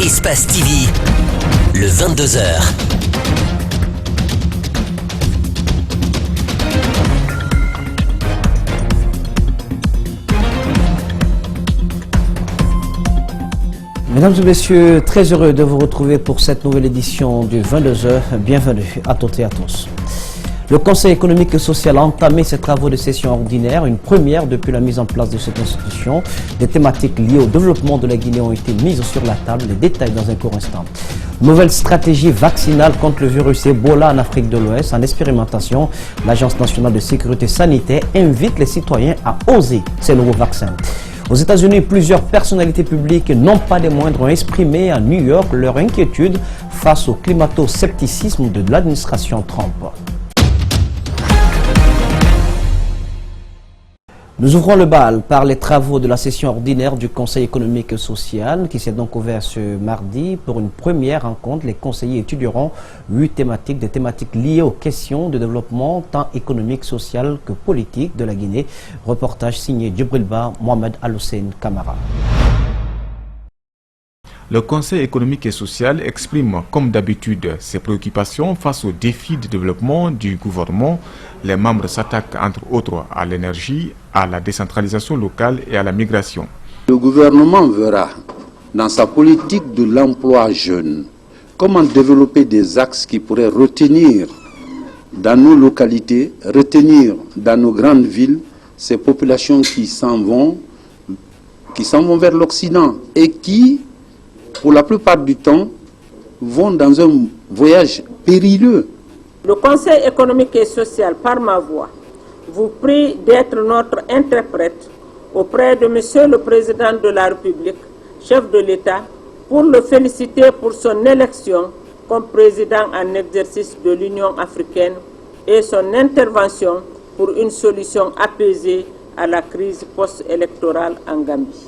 Espace TV, le 22h. Mesdames et messieurs, très heureux de vous retrouver pour cette nouvelle édition du 22h. Bienvenue à toutes et à tous. Le Conseil économique et social a entamé ses travaux de session ordinaire, une première depuis la mise en place de cette institution. Des thématiques liées au développement de la Guinée ont été mises sur la table, les détails dans un court instant. Nouvelle stratégie vaccinale contre le virus Ebola en Afrique de l'Ouest en expérimentation. L'Agence nationale de sécurité sanitaire invite les citoyens à oser ces nouveaux vaccins. Aux États-Unis, plusieurs personnalités publiques, non pas des moindres, ont exprimé à New York leur inquiétude face au climato-scepticisme de l'administration Trump. Nous ouvrons le bal par les travaux de la session ordinaire du Conseil économique et social qui s'est donc ouvert ce mardi. Pour une première rencontre, les conseillers étudieront 8 thématiques, des thématiques liées aux questions de développement tant économique, social que politique de la Guinée. Reportage signé Djibril Ba, Mohamed Al-Hussein Kamara. Le Conseil économique et social exprime, comme d'habitude, ses préoccupations face aux défis de développement du gouvernement. Les membres s'attaquent entre autres à l'énergie, à la décentralisation locale et à la migration. Le gouvernement verra dans sa politique de l'emploi jeune comment développer des axes qui pourraient retenir dans nos localités, retenir dans nos grandes villes ces populations qui s'en vont vers l'Occident et qui, pour la plupart du temps, vont dans un voyage périlleux. Le Conseil économique et social, par ma voix, vous prie d'être notre interprète auprès de Monsieur le Président de la République, chef de l'État, pour le féliciter pour son élection comme président en exercice de l'Union africaine et son intervention pour une solution apaisée à la crise post-électorale en Gambie.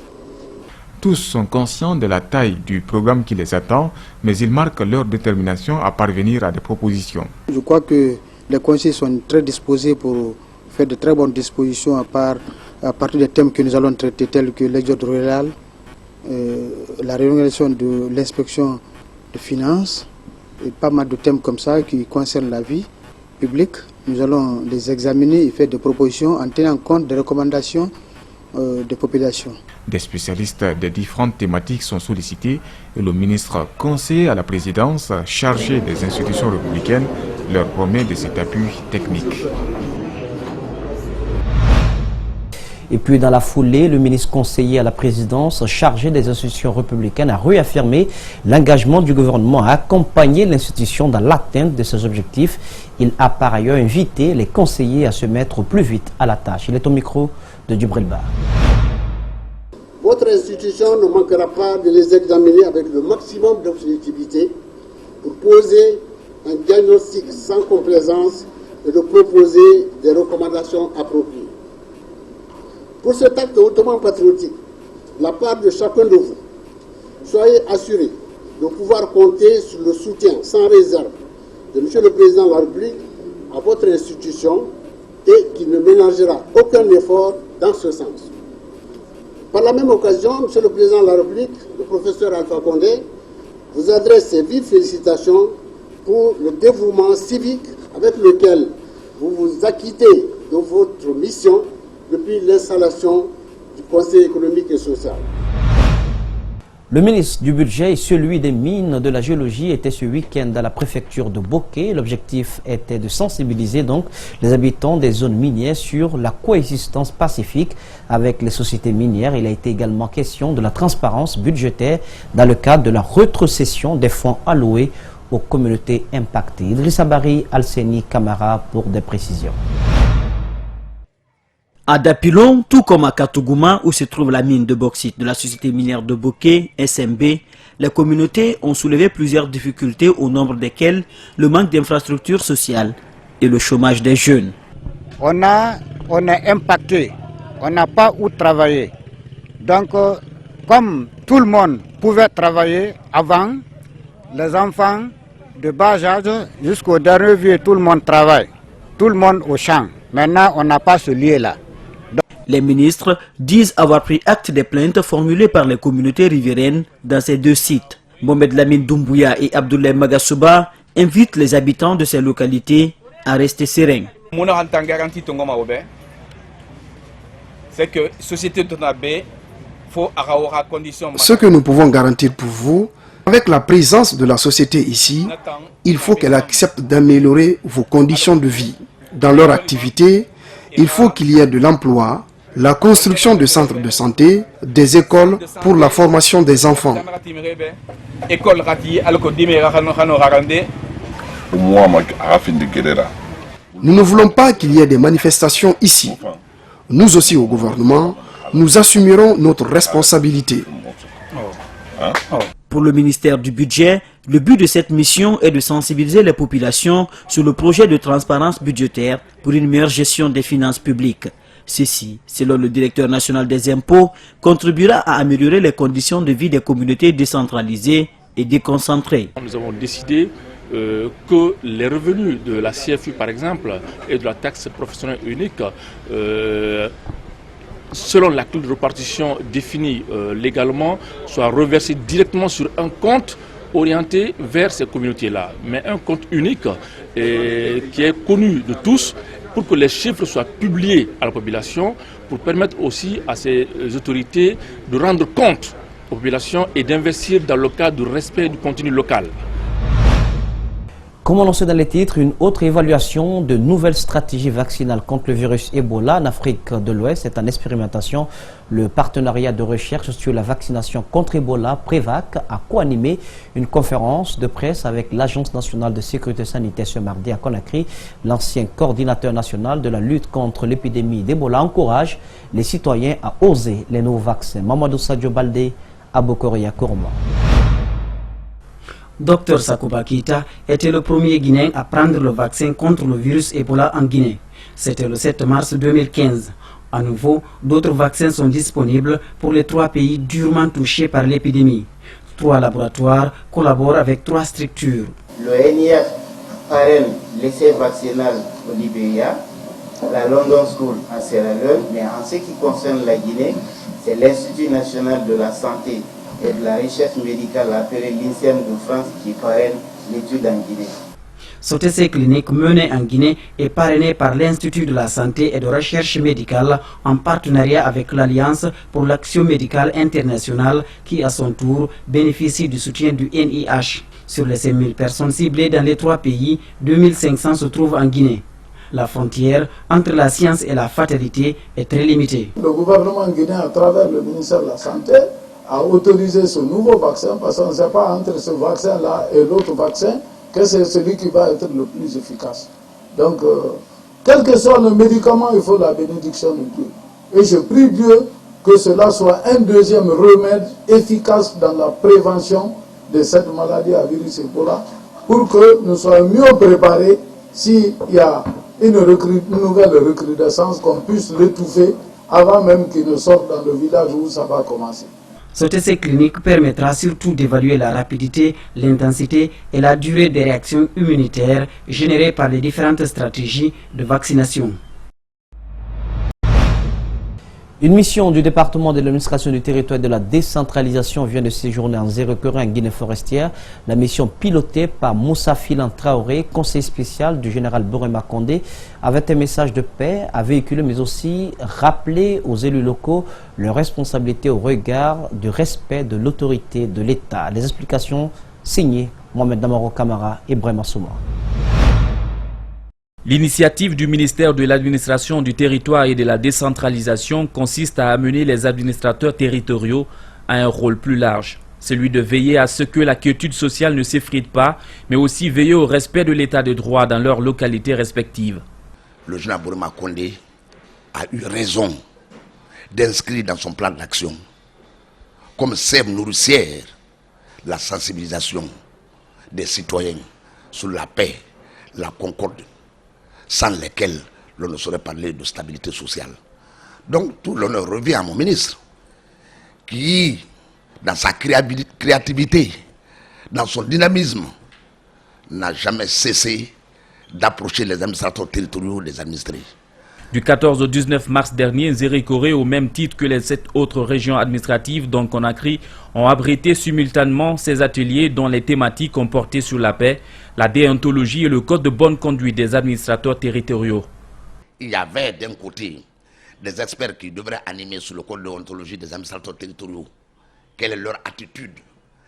Tous sont conscients de la taille du programme qui les attend, mais ils marquent leur détermination à parvenir à des propositions. Je crois que les conseillers sont très disposés pour faire de très bonnes dispositions à partir des thèmes que nous allons traiter, tels que l'exode rural, la réorganisation de l'inspection de finances, et pas mal de thèmes comme ça qui concernent la vie publique. Nous allons les examiner et faire des propositions en tenant compte des recommandations des populations. Des spécialistes des différentes thématiques sont sollicités et le ministre conseiller à la présidence chargé des institutions républicaines leur promet de cet appui technique. Et puis dans la foulée, le ministre conseiller à la présidence chargé des institutions républicaines a réaffirmé l'engagement du gouvernement à accompagner l'institution dans l'atteinte de ses objectifs. Il a par ailleurs invité les conseillers à se mettre au plus vite à la tâche. Il est au micro de Djibril Ba. Votre institution ne manquera pas de les examiner avec le maximum d'objectivité pour poser un diagnostic sans complaisance et de proposer des recommandations appropriées. Pour cet acte hautement patriotique, de la part de chacun de vous, soyez assurés de pouvoir compter sur le soutien sans réserve de M. le Président de la République à votre institution et qui ne ménagera aucun effort dans ce sens. Par la même occasion, M. le Président de la République, le professeur Alpha Condé, vous adresse ses vives félicitations pour le dévouement civique avec lequel vous vous acquittez de votre mission depuis l'installation du Conseil économique et social. Le ministre du Budget et celui des Mines de la Géologie étaient ce week-end à la préfecture de Boké. L'objectif était de sensibiliser donc les habitants des zones minières sur la coexistence pacifique avec les sociétés minières. Il a été également question de la transparence budgétaire dans le cadre de la rétrocession des fonds alloués aux communautés impactées. Idrissa Bari, Alseni Kamara pour des précisions. À Dapilon, tout comme à Katougouma, où se trouve la mine de bauxite de la société minière de Boké, SMB, les communautés ont soulevé plusieurs difficultés au nombre desquelles le manque d'infrastructures sociales et le chômage des jeunes. On est impacté, on n'a pas où travailler. Donc, comme tout le monde pouvait travailler avant, les enfants de bas âge jusqu'au dernier vieux, tout le monde travaille, tout le monde au champ. Maintenant, on n'a pas ce lien-là. Les ministres disent avoir pris acte des plaintes formulées par les communautés riveraines dans ces deux sites. Mohamed Lamine Doumbouya et Abdoulaye Magasouba invitent les habitants de ces localités à rester sereins. C'est que société de Nabé, ce que nous pouvons garantir pour vous, avec la présence de la société ici, il faut qu'elle accepte d'améliorer vos conditions de vie. Dans leur activité, il faut qu'il y ait de l'emploi, la construction de centres de santé, des écoles pour la formation des enfants. Nous ne voulons pas qu'il y ait des manifestations ici. Nous aussi au gouvernement, nous assumerons notre responsabilité. Pour le ministère du Budget, le but de cette mission est de sensibiliser les populations sur le projet de transparence budgétaire pour une meilleure gestion des finances publiques. Ceci, selon le directeur national des impôts, contribuera à améliorer les conditions de vie des communautés décentralisées et déconcentrées. Nous avons décidé que les revenus de la CFU par exemple et de la taxe professionnelle unique selon la clé de répartition définie légalement, soient reversés directement sur un compte orienté vers ces communautés-là. Mais un compte unique qui est connu de tous pour que les chiffres soient publiés à la population, pour permettre aussi à ces autorités de rendre compte aux populations et d'investir dans le cadre du respect du contenu local. Comme annoncé dans les titres, une autre évaluation de nouvelles stratégies vaccinales contre le virus Ebola en Afrique de l'Ouest est en expérimentation. Le partenariat de recherche sur la vaccination contre Ebola, Prévac, a co-animé une conférence de presse avec l'Agence nationale de sécurité sanitaire ce mardi à Conakry. L'ancien coordinateur national de la lutte contre l'épidémie d'Ebola encourage les citoyens à oser les nouveaux vaccins. Mamadou Sadio Baldé, Abokoria Kourma. Dr Sakouba Keita était le premier Guinéen à prendre le vaccin contre le virus Ebola en Guinée. C'était le 7 mars 2015. À nouveau, d'autres vaccins sont disponibles pour les 3 pays durement touchés par l'épidémie. 3 laboratoires collaborent avec 3 structures. Le NIH parraine l'essai vaccinal au Libéria, la London School en Sierra Leone, mais en ce qui concerne la Guinée, c'est l'Institut national de la santé et de la recherche médicale appelée l'INSERM de France qui parraine l'étude en Guinée. Ce essai clinique mené en Guinée est parrainé par l'Institut de la santé et de recherche médicale en partenariat avec l'Alliance pour l'action médicale internationale qui à son tour bénéficie du soutien du NIH. Sur les 5 000 personnes ciblées dans les 3 pays, 2500 se trouvent en Guinée. La frontière entre la science et la fatalité est très limitée. Le gouvernement guinéen, à travers le ministère de la Santé, a autorisé ce nouveau vaccin parce qu'on ne sait pas entre ce vaccin-là et l'autre vaccin que c'est celui qui va être le plus efficace. Donc, quel que soit le médicament, il faut la bénédiction de Dieu. Et je prie Dieu que cela soit un deuxième remède efficace dans la prévention de cette maladie à virus Ebola pour que nous soyons mieux préparés s'il y a une nouvelle recrudescence, qu'on puisse l'étouffer avant même qu'il ne sorte dans le village où ça va commencer. Ce essai clinique permettra surtout d'évaluer la rapidité, l'intensité et la durée des réactions immunitaires générées par les différentes stratégies de vaccination. Une mission du département de l'administration du territoire et de la décentralisation vient de séjourner en Zéro-Corin en Guinée forestière. La mission pilotée par Moussa Filan Traoré, conseiller spécial du général Borema Condé, avait un message de paix à véhiculer mais aussi rappeler aux élus locaux leur responsabilité au regard du respect de l'autorité de l'État. Les explications signées Mohamed Damaro Kamara et Brema Souma. L'initiative du ministère de l'administration du territoire et de la décentralisation consiste à amener les administrateurs territoriaux à un rôle plus large, celui de veiller à ce que la quiétude sociale ne s'effrite pas, mais aussi veiller au respect de l'état de droit dans leurs localités respectives. Le général Borema Condé a eu raison d'inscrire dans son plan d'action comme sève nourricière la sensibilisation des citoyens sur la paix, la concorde, sans lesquels l'on ne saurait parler de stabilité sociale. Donc tout l'honneur revient à mon ministre, qui, dans sa créativité, dans son dynamisme, n'a jamais cessé d'approcher les administrateurs territoriaux des administrés. Du 14 au 19 mars dernier, Zérékoré, au même titre que les 7 autres régions administratives dont Conakry, ont abrité simultanément ces ateliers dont les thématiques ont porté sur la paix, la déontologie et le code de bonne conduite des administrateurs territoriaux. Il y avait d'un côté des experts qui devraient animer sur le code de déontologie des administrateurs territoriaux. Quelle est leur attitude?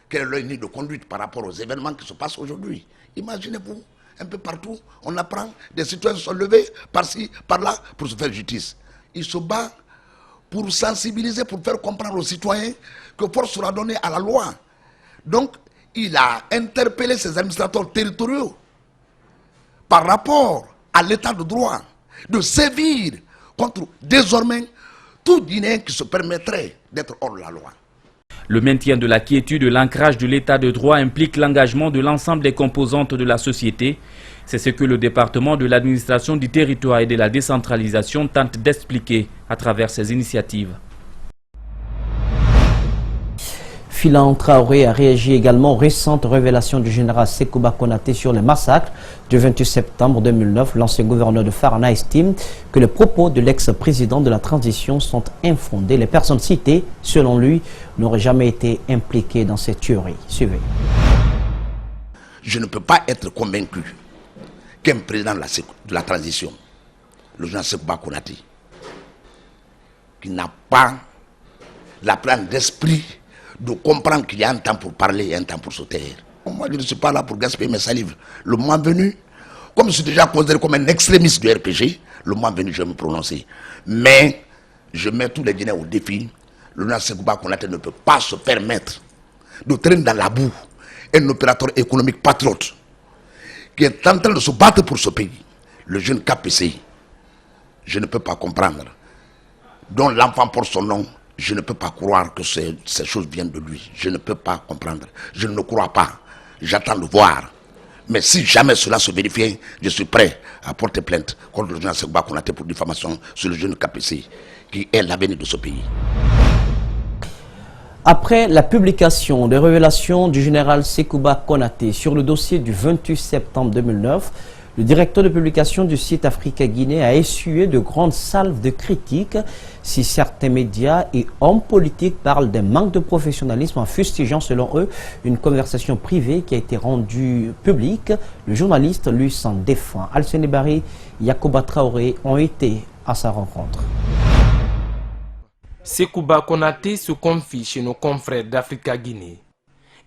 Quelle est leur ligne de conduite par rapport aux événements qui se passent aujourd'hui? Imaginez-vous, un peu partout, on apprend, des citoyens sont levés par-ci, par-là, pour se faire justice. Ils se battent pour sensibiliser, pour faire comprendre aux citoyens que force sera donnée à la loi. Donc, il a interpellé ses administrateurs territoriaux par rapport à l'état de droit, de sévir contre désormais tout Guinéen qui se permettrait d'être hors de la loi. Le maintien de la quiétude et l'ancrage de l'état de droit implique l'engagement de l'ensemble des composantes de la société. C'est ce que le département de l'administration du territoire et de la décentralisation tente d'expliquer à travers ses initiatives. Philan Traoré a réagi également aux récentes révélations du général Sekouba Konaté sur les massacres du 28 septembre 2009. L'ancien gouverneur de Farana estime que les propos de l'ex-président de la transition sont infondés. Les personnes citées, selon lui, n'auraient jamais été impliquées dans ces tueries. Suivez. Je ne peux pas être convaincu qu'un président de la transition, le général Sekouba Konaté, qui n'a pas la pleine d'esprit de comprendre qu'il y a un temps pour parler et un temps pour se taire. Moi, je ne suis pas là pour gaspiller mes salives. Le moment venu, comme je suis déjà considéré comme un extrémiste du RPG, le moment venu, je vais me prononcer. Mais je mets tous les Guinéens au défi. Le général Sekouba Konaté ne peut pas se permettre de traîner dans la boue un opérateur économique patriote qui est en train de se battre pour ce pays. Le jeune KPC, je ne peux pas comprendre. Dont l'enfant porte son nom, je ne peux pas croire que ces choses viennent de lui. Je ne peux pas comprendre. Je ne crois pas. J'attends de voir. Mais si jamais cela se vérifie, je suis prêt à porter plainte contre le général Sekouba Konaté pour diffamation sur le jeune KPC, qui est l'avenir de ce pays. Après la publication des révélations du général Sekouba Konaté sur le dossier du 28 septembre 2009, le directeur de publication du site Africa Guinée a essuyé de grandes salves de critiques. Si certains médias et hommes politiques parlent d'un manque de professionnalisme en fustigeant, selon eux, une conversation privée qui a été rendue publique, le journaliste, lui, s'en défend. Alcine Barry et Yacouba Traoré ont été à sa rencontre. Sekouba Konaté se confie chez nos confrères d'Africa Guinée.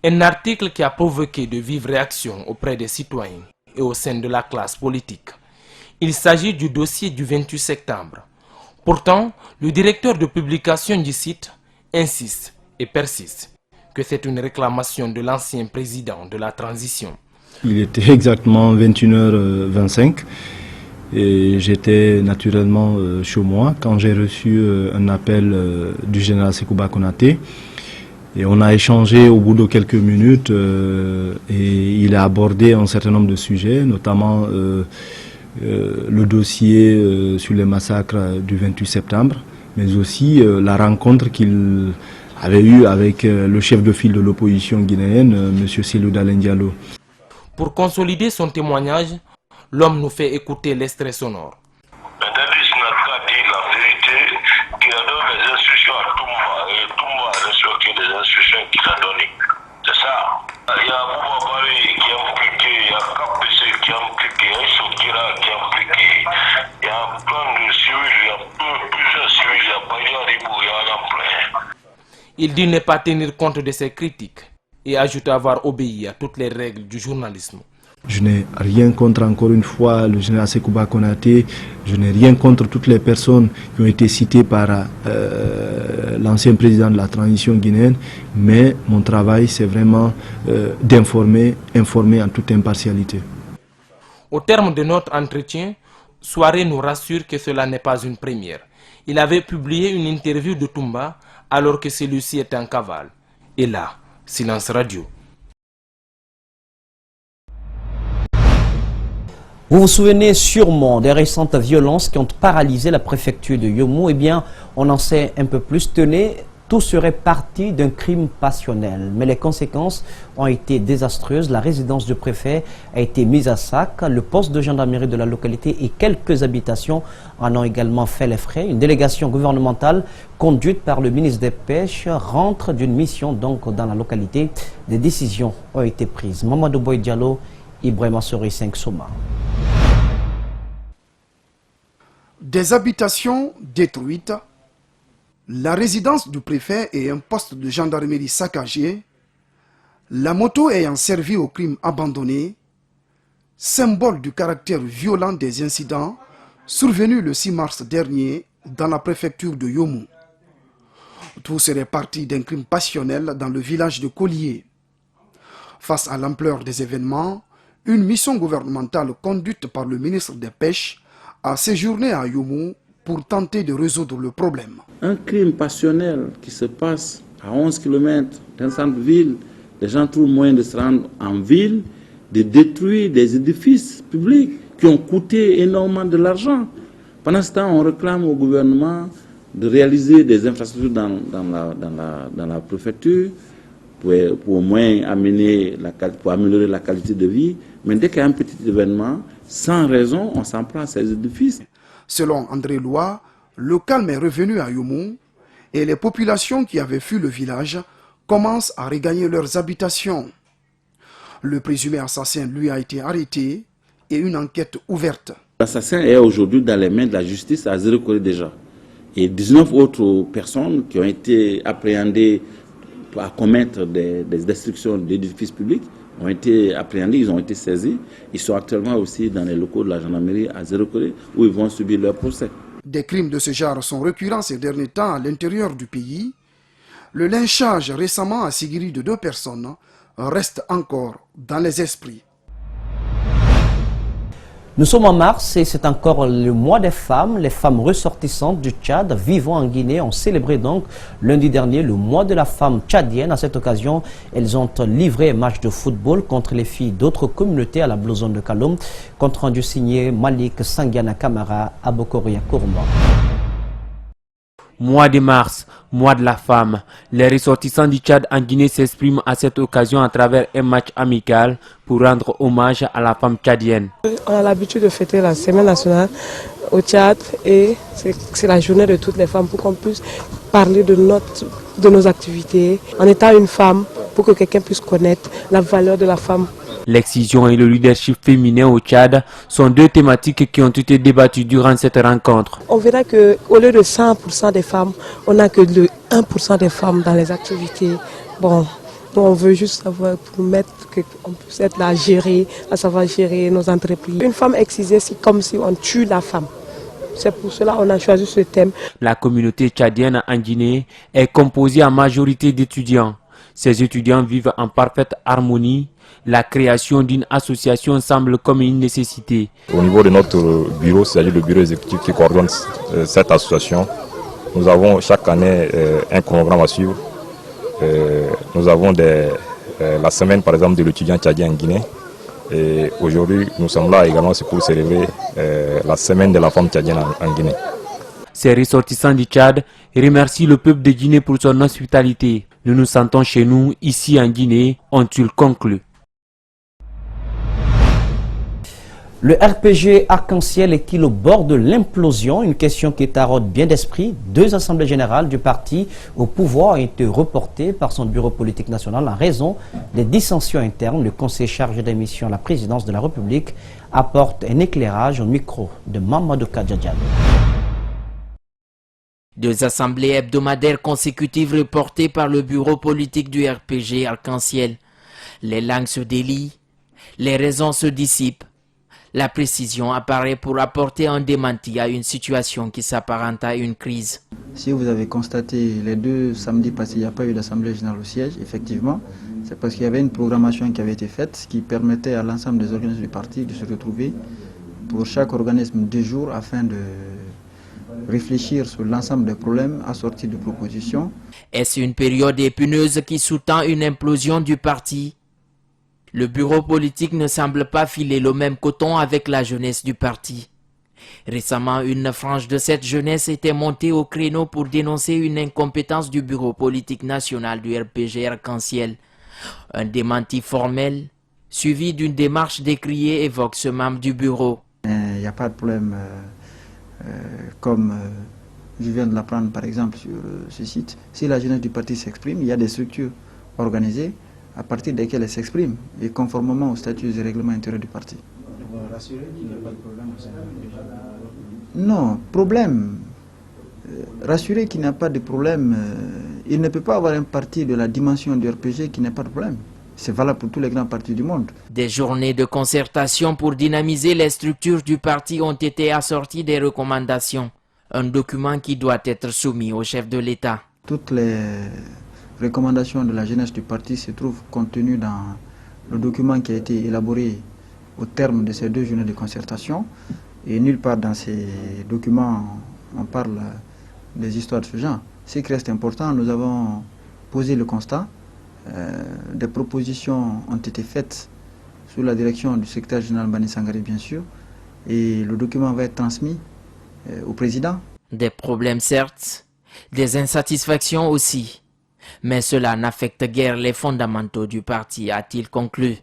Un article qui a provoqué de vives réactions auprès des citoyens et au sein de la classe politique. Il s'agit du dossier du 28 septembre. Pourtant, le directeur de publication du site insiste et persiste que c'est une réclamation de l'ancien président de la transition. Il était exactement 21h25 et j'étais naturellement chez moi quand j'ai reçu un appel du général Sekouba Konaté. Et on a échangé au bout de quelques minutes et il a abordé un certain nombre de sujets, notamment le dossier sur les massacres du 28 septembre, mais aussi la rencontre qu'il avait eue avec le chef de file de l'opposition guinéenne, M. Cellou Dalein Diallo. Pour consolider son témoignage, l'homme nous fait écouter l'extrait sonore. Qui a donné les instructions à Toumba et Toumba a respecté les instructions qu'il a données. C'est ça. Il y a Bouba Baré qui est impliqué, il y a KPC qui est impliqué, il y a Sokira qui est impliqué, il y a plein de civils, il y a plusieurs civils, il y a Badia Ribou, il y en a plein. Il dit ne pas tenir compte de ses critiques et ajoute avoir obéi à toutes les règles du journalisme. Je n'ai rien contre, encore une fois, le général Sekouba Konaté. Je n'ai rien contre toutes les personnes qui ont été citées par l'ancien président de la transition guinéenne. Mais mon travail, c'est vraiment d'informer en toute impartialité. Au terme de notre entretien, Soirée nous rassure que cela n'est pas une première. Il avait publié une interview de Toumba alors que celui-ci était en cavale. Et là, silence radio. Vous vous souvenez sûrement des récentes violences qui ont paralysé la préfecture de Yomou. Eh bien, on en sait un peu plus. Tenez, Tout serait parti d'un crime passionnel, mais les conséquences ont été désastreuses. La résidence du préfet a été mise à sac. Le poste de gendarmerie de la localité et quelques habitations en ont également fait les frais. Une délégation gouvernementale conduite par le ministre des Pêches rentre d'une mission donc dans la localité. Des décisions ont été prises. Mamadou Boy Diallo, Ibrahima Sori 5 Soma. Des habitations détruites, la résidence du préfet et un poste de gendarmerie saccagé, la moto ayant servi au crime abandonné, symbole du caractère violent des incidents survenus le 6 mars dernier dans la préfecture de Yomou. Tout serait parti d'un crime passionnel dans le village de Collier. Face à l'ampleur des événements, une mission gouvernementale conduite par le ministre des Pêches a séjourné à Yomou pour tenter de résoudre le problème. Un crime passionnel qui se passe à 11 km d'un centre-ville, les gens trouvent moyen de se rendre en ville, de détruire des édifices publics qui ont coûté énormément de l'argent. Pendant ce temps, on réclame au gouvernement de réaliser des infrastructures dans la préfecture pour au moins améliorer la qualité de vie. Mais dès qu'il y a un petit événement, sans raison, on s'en prend à ces édifices. Selon André Loa, le calme est revenu à Yomou et les populations qui avaient fui le village commencent à regagner leurs habitations. Le présumé assassin, lui, a été arrêté et une enquête ouverte. L'assassin est aujourd'hui dans les mains de la justice à Zéro-Corée déjà. Et 19 autres personnes qui ont été appréhendées à commettre des destructions d'édifices publics ont été appréhendés, ils ont été saisis. Ils sont actuellement aussi dans les locaux de la gendarmerie à Zéro-Corée où ils vont subir leur procès. Des crimes de ce genre sont récurrents ces derniers temps à l'intérieur du pays. Le lynchage récemment à Sigiri de 2 personnes reste encore dans les esprits. Nous sommes en mars et c'est encore le mois des femmes. Les femmes ressortissantes du Tchad vivant en Guinée ont célébré donc lundi dernier le mois de la femme tchadienne. À cette occasion, elles ont livré un match de football contre les filles d'autres communautés à la Blue Zone de Kaloum. Compte rendu signé Malik Sangiana Kamara à Bokoria Kourma. Mois de mars, mois de la femme. Les ressortissants du Tchad en Guinée s'expriment à cette occasion à travers un match amical pour rendre hommage à la femme tchadienne. On a l'habitude de fêter la semaine nationale au Tchad et c'est la journée de toutes les femmes pour qu'on puisse parler de nos activités en étant une femme pour que quelqu'un puisse connaître la valeur de la femme. L'excision et le leadership féminin au Tchad sont 2 thématiques qui ont été débattues durant cette rencontre. On verra qu'au lieu de 100% des femmes, on n'a que le 1% des femmes dans les activités. Bon, on veut juste savoir qu'on puisse être là à gérer, à savoir gérer nos entreprises. Une femme excisée, c'est comme si on tue la femme. C'est pour cela qu'on a choisi ce thème. La communauté tchadienne en Guinée est composée en majorité d'étudiants. Ces étudiants vivent en parfaite harmonie. La création d'une association semble comme une nécessité. Au niveau de notre bureau, c'est-à-dire le bureau exécutif qui coordonne cette association, nous avons chaque année un chronogramme à suivre. Nous avons la semaine par exemple de l'étudiant tchadien en Guinée. Et aujourd'hui, nous sommes là également pour célébrer la semaine de la femme tchadienne en Guinée. Ces ressortissants du Tchad remercient le peuple de Guinée pour son hospitalité. Nous nous sentons chez nous, ici en Guinée, ont-ils conclu. Le RPG Arc-en-Ciel est-il au bord de l'implosion? Une question qui taraude bien d'esprit. 2 assemblées générales du parti au pouvoir ont été reportées par son bureau politique national en raison des dissensions internes. Le conseiller chargé des missions à la présidence de la République apporte un éclairage au micro de Mamadou Kadjadjan. 2 assemblées hebdomadaires consécutives reportées par le bureau politique du RPG Arc-en-Ciel. Les langues se délient, les raisons se dissipent. La précision apparaît pour apporter un démenti à une situation qui s'apparente à une crise. Si vous avez constaté les 2 samedis passés, il n'y a pas eu d'assemblée générale au siège, effectivement, c'est parce qu'il y avait une programmation qui avait été faite qui permettait à l'ensemble des organismes du parti de se retrouver pour chaque organisme 2 jours afin de réfléchir sur l'ensemble des problèmes assortis de propositions. Est-ce une période épineuse qui sous-tend une implosion du parti? Le bureau politique ne semble pas filer le même coton avec la jeunesse du parti. Récemment, une frange de cette jeunesse était montée au créneau pour dénoncer une incompétence du bureau politique national du RPG Arc-en-Ciel. Un démenti formel, suivi d'une démarche décriée, évoque ce membre du bureau. Il n'y a pas de problème, comme je viens de l'apprendre par exemple sur ce site. Si la jeunesse du parti s'exprime, il y a des structures organisées à partir desquelles elle s'exprime, et conformément aux statuts et règlements intérieurs du parti. Pour rassurer qu'il n'y a pas de problème au sein du... Non, problème. Rassurer qu'il n'y a pas de problème, il ne peut pas avoir un parti de la dimension du RPG qui n'a pas de problème. C'est valable pour tous les grands partis du monde. Des journées de concertation pour dynamiser les structures du parti ont été assorties des recommandations. Un document qui doit être soumis au chef de l'État. Toutes les recommandations de la jeunesse du parti se trouvent contenues dans le document qui a été élaboré au terme de ces 2 journées de concertation. Et nulle part dans ces documents on parle des histoires de ce genre. Ce qui reste important, nous avons posé le constat. Des propositions ont été faites sous la direction du secrétaire général Bani Sangaré, bien sûr, et le document va être transmis au président. Des problèmes certes, des insatisfactions aussi, mais cela n'affecte guère les fondamentaux du parti, a-t-il conclu.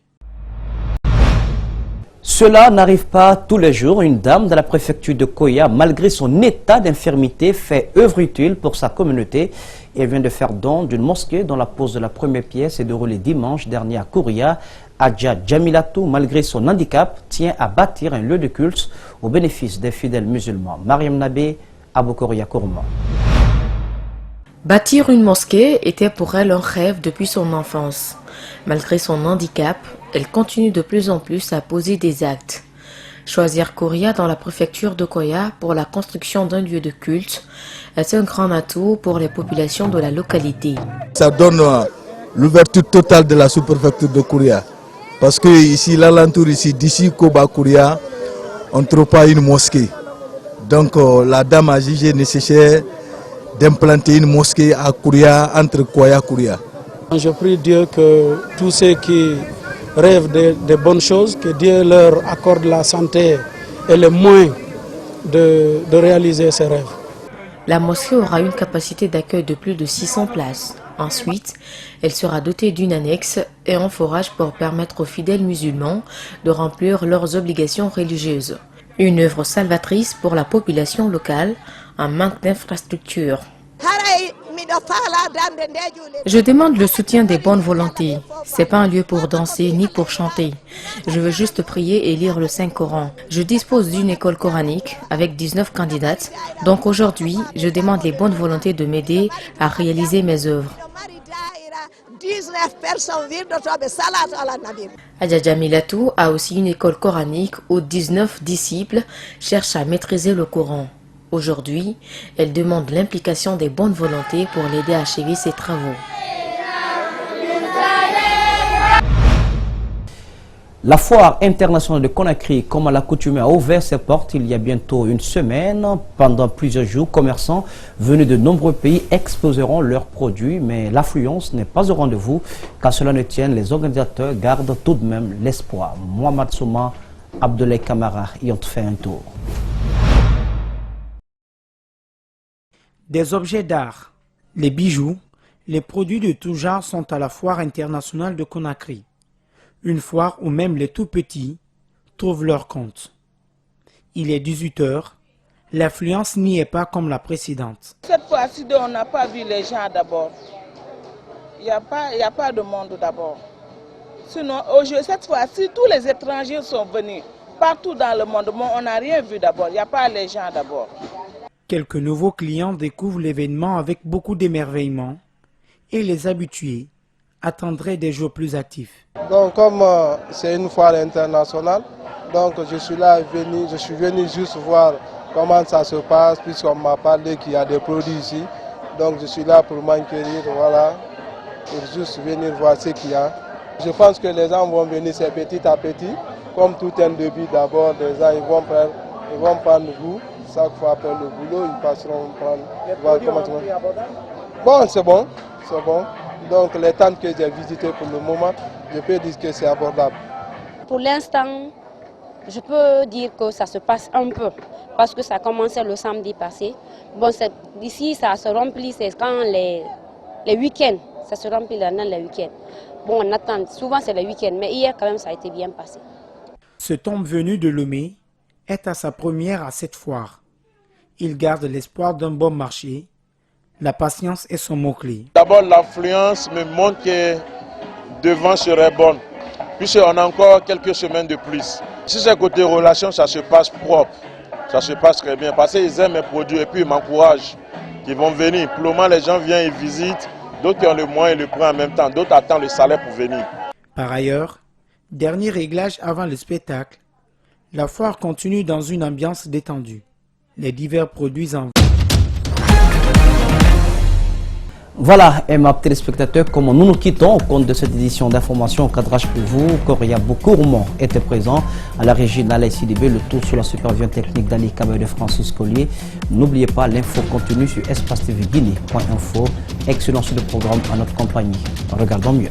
Cela n'arrive pas tous les jours. Une dame de la préfecture de Koya, malgré son état d'infirmité, fait œuvre utile pour sa communauté. Elle vient de faire don d'une mosquée dont la pose de la première pierre s'est déroulée dimanche dernier à Kouria. Adja Jamilatou, malgré son handicap, tient à bâtir un lieu de culte au bénéfice des fidèles musulmans. Mariam Nabé, Abou Koria Kourma. Bâtir une mosquée était pour elle un rêve depuis son enfance. Malgré son handicap, elle continue de plus en plus à poser des actes. Choisir Kouria dans la préfecture de Koya pour la construction d'un lieu de culte est un grand atout pour les populations de la localité. Ça donne l'ouverture totale de la sous-préfecture de Kouria. Parce que ici, l'alentour d'ici Koba Kouria, on ne trouve pas une mosquée. Donc la dame a jugé nécessaire d'implanter une mosquée à Kouria, entre Koya et Kouria. Je prie Dieu que tous ceux qui rêvent de bonnes choses, que Dieu leur accorde la santé et les moyens de réaliser ces rêves. La mosquée aura une capacité d'accueil de plus de 600 places. Ensuite, elle sera dotée d'une annexe et un forage pour permettre aux fidèles musulmans de remplir leurs obligations religieuses. Une œuvre salvatrice pour la population locale en manque d'infrastructures. Je demande le soutien des bonnes volontés. C'est pas un lieu pour danser ni pour chanter. Je veux juste prier et lire le Saint-Coran. Je dispose d'une école coranique avec 19 candidates. Donc aujourd'hui, je demande les bonnes volontés de m'aider à réaliser mes œuvres. Adja Jamilatou a aussi une école coranique où 19 disciples cherchent à maîtriser le Coran. Aujourd'hui, elle demande l'implication des bonnes volontés pour l'aider à achever ses travaux. La foire internationale de Conakry, comme à l'accoutumée, a ouvert ses portes il y a bientôt une semaine. Pendant plusieurs jours, commerçants venus de nombreux pays exposeront leurs produits, mais l'affluence n'est pas au rendez-vous. Qu'à cela ne tienne, les organisateurs gardent tout de même l'espoir. Mohamed Souma, Abdoulaye Kamara y ont fait un tour. Des objets d'art, les bijoux, les produits de tout genre sont à la foire internationale de Conakry. Une foire où même les tout petits trouvent leur compte. Il est 18 h, l'affluence n'y est pas comme la précédente. Cette fois-ci, on n'a pas vu les gens d'abord. Il n'y a pas de monde d'abord. Sinon, cette fois-ci, tous les étrangers sont venus. Partout dans le monde, on n'a rien vu d'abord. Il n'y a pas les gens d'abord. Quelques nouveaux clients découvrent l'événement avec beaucoup d'émerveillement et les habitués attendraient des jours plus actifs. Donc comme c'est une foire internationale, donc je suis venu juste voir comment ça se passe, puisqu'on m'a parlé qu'il y a des produits ici. Donc je suis là pour m'enquérir, voilà, pour juste venir voir ce qu'il y a. Je pense que les gens vont venir petit à petit, comme tout un début d'abord, les gens ils vont prendre goût. Chaque fois après le boulot, ils passeront prendre. Voir comment bon, c'est bon, c'est bon. Donc les tentes que j'ai visitées pour le moment, je peux dire que c'est abordable. Pour l'instant, je peux dire que ça se passe un peu, parce que ça a commencé le samedi passé. Bon, ici, ça se remplit, c'est quand les week-ends, ça se remplit dans les week-ends. Bon, on attend, souvent c'est les week-ends, mais hier quand même ça a été bien passé. Ce tombe venu de Lomé est à sa première à cette foire. Il garde l'espoir d'un bon marché. La patience est son mot-clé. D'abord, l'affluence me montre que devant serait bonne, puisqu'on a encore quelques semaines de plus. Si c'est côté relation, ça se passe propre, ça se passe très bien, parce qu'ils aiment mes produits et puis ils m'encouragent, ils vont venir. Pour le moment, les gens viennent, ils visitent, d'autres qui ont le moyen, ils le prennent en même temps, d'autres attendent le salaire pour venir. Par ailleurs, dernier réglage avant le spectacle, la foire continue dans une ambiance détendue. Les divers produits en Voilà, aimable téléspectateurs, comment nous nous quittons au compte de cette édition d'information au cadrage pour vous. Coria Bokourmont était présent à la régie d'Alain Sidibé, le tour sur la supervision technique d'Ali Kabay de Francis Collier. N'oubliez pas l'info continue sur espace TV Guinée.info. Excellence de programme à notre compagnie. Regardons mieux.